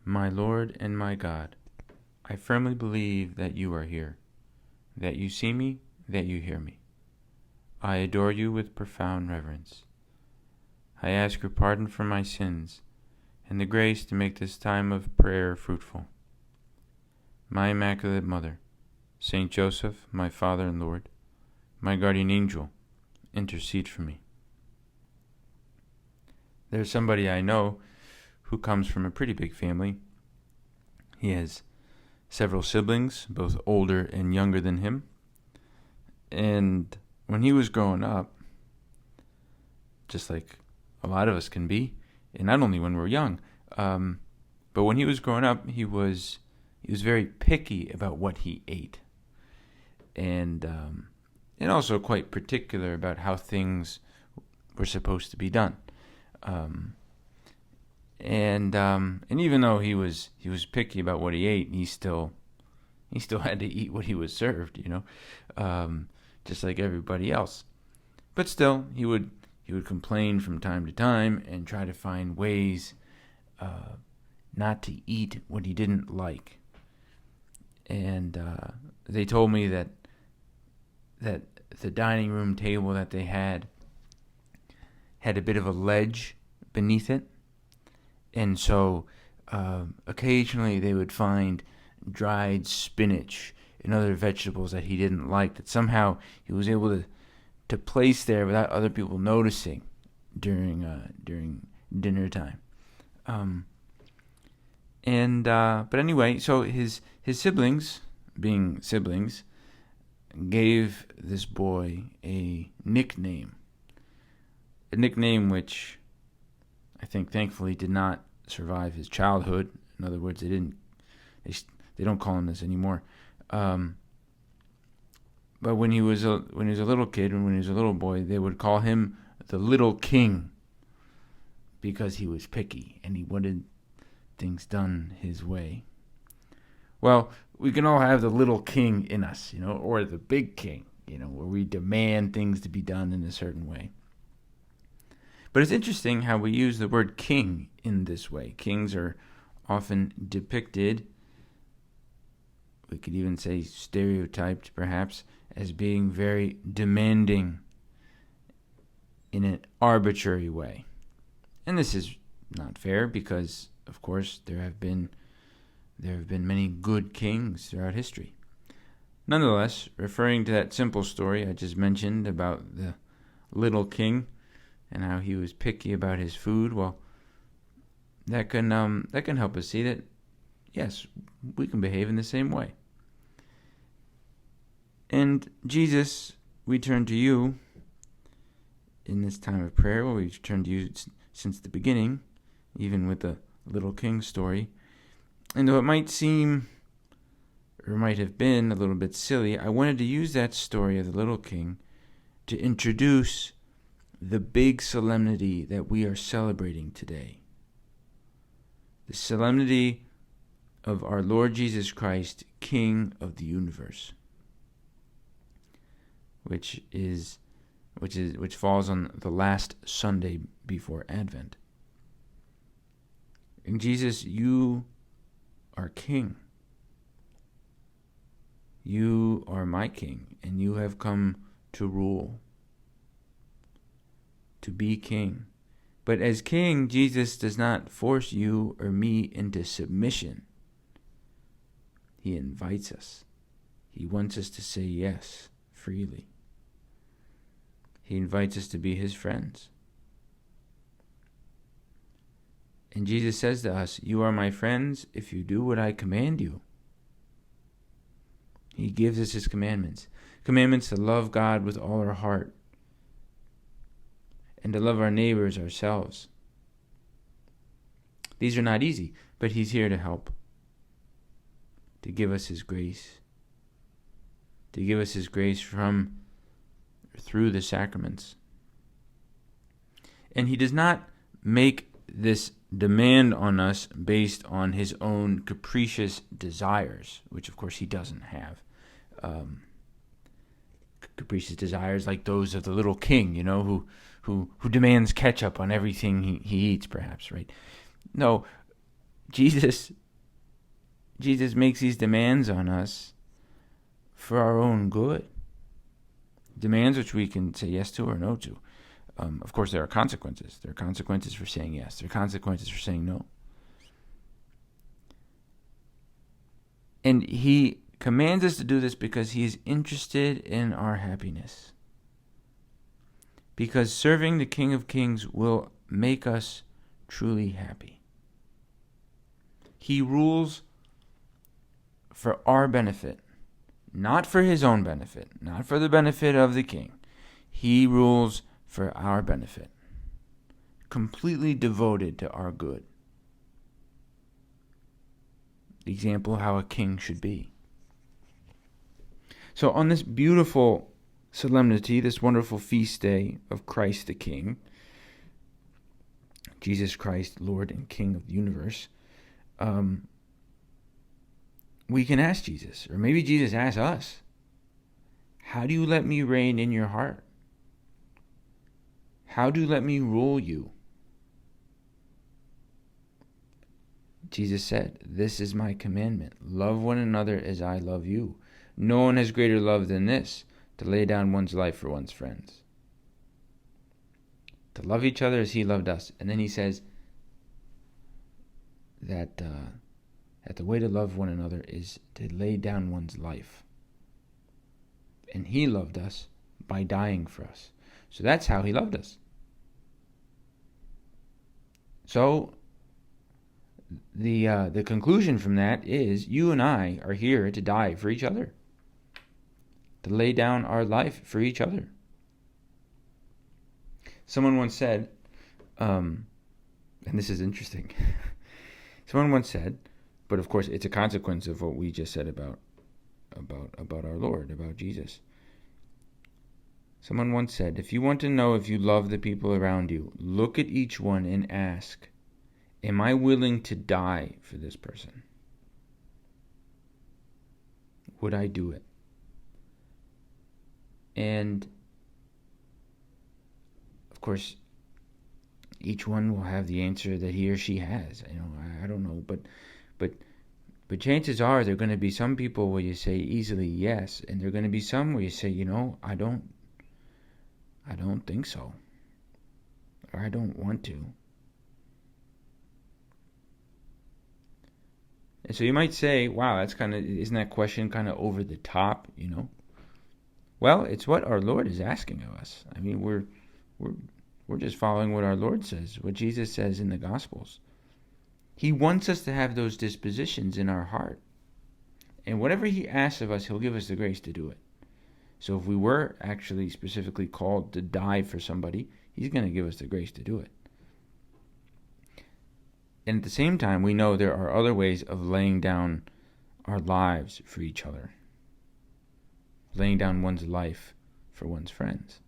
My Lord and my God, I firmly believe that you are here, that you see me, that you hear me. I adore you with profound reverence. I ask your pardon for my sins and the grace to make this time of prayer fruitful. My Immaculate Mother, Saint Joseph, my Father and Lord, my guardian angel, intercede for me. There's somebody I know who comes from a pretty big family. He has several siblings, both older and younger than him. And when he was growing up, just like a lot of us can be, and not only when we're young, but when he was growing up, he was very picky about what he ate, and also quite particular about how things were supposed to be done. And even though he was picky about what he ate, he still had to eat what he was served, just like everybody else. But still, he would complain from time to time and try to find ways not to eat what he didn't like. And they told me that the dining room table that they had a bit of a ledge beneath it. And so occasionally they would find dried spinach and other vegetables that he didn't like that somehow he was able to place there without other people noticing during dinner time. But anyway, so his siblings, being siblings, gave this boy a nickname which I think thankfully did not survive his childhood. In other words, they don't call him this anymore. But when he was a little kid and when he was a little boy, they would call him the Little King because he was picky and he wanted things done his way. Well, we can all have the Little King in us, or the Big King, where we demand things to be done in a certain way. But it's interesting how we use the word king in this way. Kings are often depicted, we could even say stereotyped perhaps, as being very demanding in an arbitrary way. And this is not fair because, of course, there have been many good kings throughout history. Nonetheless, referring to that simple story I just mentioned about the little king and how he was picky about his food, well, that can help us see that, yes, we can behave in the same way. And Jesus, we turn to you in this time of prayer. Well, we've turned to you since the beginning, even with the little king story. And though it might seem, or might have been, a little bit silly, I wanted to use that story of the little king to introduce the big solemnity that we are celebrating today. The solemnity of our Lord Jesus Christ, King of the universe, which falls on the last Sunday before Advent. And Jesus, you are King. You are my King, and you have come to rule, to be King. But as King, Jesus does not force you or me into submission. He invites us. He wants us to say yes freely. He invites us to be his friends. And Jesus says to us, you are my friends if you do what I command you. He gives us his commandments. Commandments to love God with all our heart and to love our neighbors ourselves. These are not easy, but he's here to help, to give us his grace, through the sacraments. And he does not make this demand on us based on his own capricious desires, which of course he doesn't have. Capricious desires like those of the little king, who demands ketchup on everything he eats, perhaps, right? No, Jesus makes these demands on us for our own good. Demands which we can say yes to or no to. Of course, there are consequences. There are consequences for saying yes. There are consequences for saying no. And he commands us to do this because he is interested in our happiness. Because serving the King of Kings will make us truly happy. He rules for our benefit, not for his own benefit, not for the benefit of the king. He rules for our benefit, completely devoted to our good. The example of how a king should be. So on this beautiful solemnity, this wonderful feast day of Christ the King, Jesus Christ, Lord and King of the universe, we can ask Jesus, or maybe Jesus asks us, how do you let me reign in your heart? How do you let me rule you? Jesus said, this is my commandment. Love one another as I love you. No one has greater love than this, to lay down one's life for one's friends. To love each other as he loved us. And then he says that the way to love one another is to lay down one's life. And he loved us by dying for us. So that's how he loved us. So the conclusion from that is you and I are here to die for each other, to lay down our life for each other. Someone once said, and this is interesting, someone once said, but of course it's a consequence of what we just said about our Lord, about Jesus. Someone once said, if you want to know if you love the people around you, look at each one and ask, am I willing to die for this person? Would I do it? And of course, each one will have the answer that he or she has. I don't know, but chances are there are going to be some people where you say easily yes, and there are going to be some where you say, I don't think so, or I don't want to. And so you might say, wow, isn't that question kind of over the top, Well, it's what our Lord is asking of us. I mean, we're just following what our Lord says, what Jesus says in the Gospels. He wants us to have those dispositions in our heart. And whatever he asks of us, he'll give us the grace to do it. So if we were actually specifically called to die for somebody, he's going to give us the grace to do it. And at the same time, we know there are other ways of laying down our lives for each other. Laying down one's life for one's friends.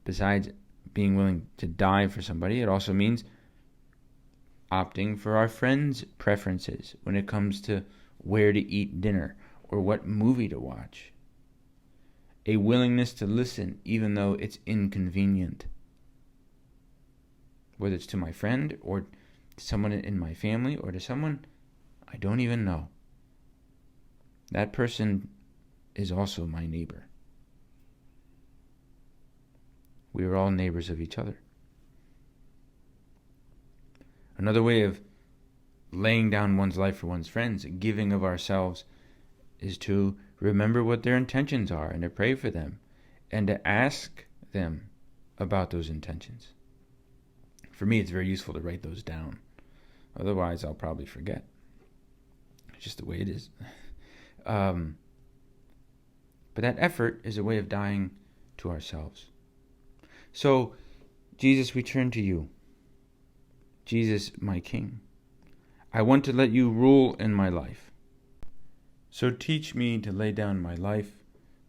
Besides being willing to die for somebody, it also means opting for our friends' preferences when it comes to where to eat dinner or what movie to watch. A willingness to listen even though it's inconvenient. Whether it's to my friend or to someone in my family or to someone I don't even know. That person is also my neighbor. We are all neighbors of each other. Another way of laying down one's life for one's friends, giving of ourselves, is to remember what their intentions are and to pray for them and to ask them about those intentions. For me, it's very useful to write those down. Otherwise, I'll probably forget. It's just the way it is. But that effort is a way of dying to ourselves. So, Jesus, we turn to you. Jesus, my King. I want to let you rule in my life. So teach me to lay down my life,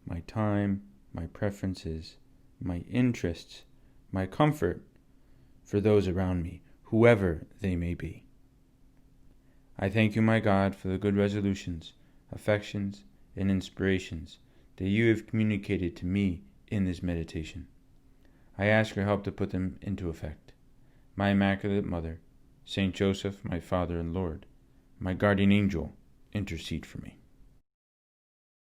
my time, my preferences, my interests, my comfort for those around me, whoever they may be. I thank you, my God, for the good resolutions, affections, and inspirations that you have communicated to me in this meditation. I ask your help to put them into effect. My Immaculate Mother, Saint Joseph, my Father and Lord, my guardian angel, intercede for me.